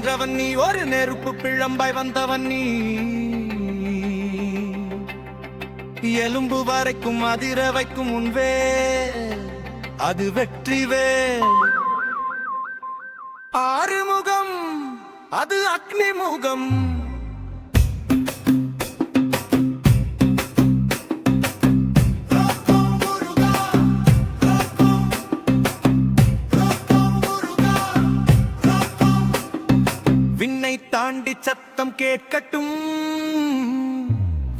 வென்றவன் நீ, ஒரு நெருப்பு பிழம்பாய் வந்தவன் நீ. எலும்பு வரைக்கும் அதிர வைக்கும் உன்வே, அது வெற்றிவே. ஆறுமுகம் அது அக்னி முகம். விண்ணை தாண்டி சத்தம் கேட்கட்டும்,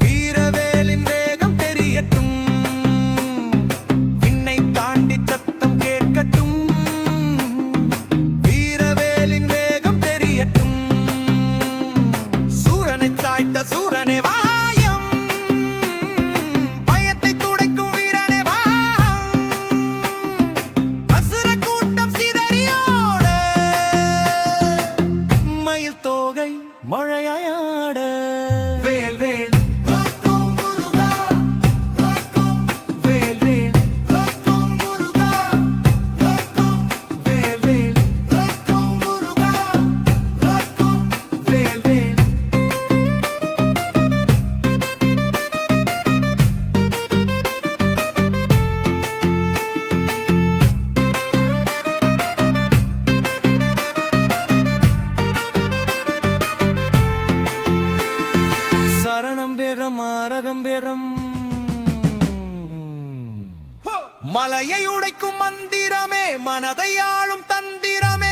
வீரவேலின் வேகம் தெரியட்டும். விண்ணை தாண்டி சத்தம் கேட்கட்டும், வீரவேலின் வேகம் தெரியட்டும். சூரனை தாய்த்த சூரனே வாயம், பயத்தை துடைக்கும் வீரனே வா. அசுர கூட்டம் சிதறியோட, மயில் தோகை மழையாட. வேல் வேல் வேல் வேல் வேல் வேல் வேல் வேல். சரணம் பெறம் ஆரகம் பெறம், மலையை உடைக்கும் மந்திரமே, மனதை ஆளும் தந்திரமே.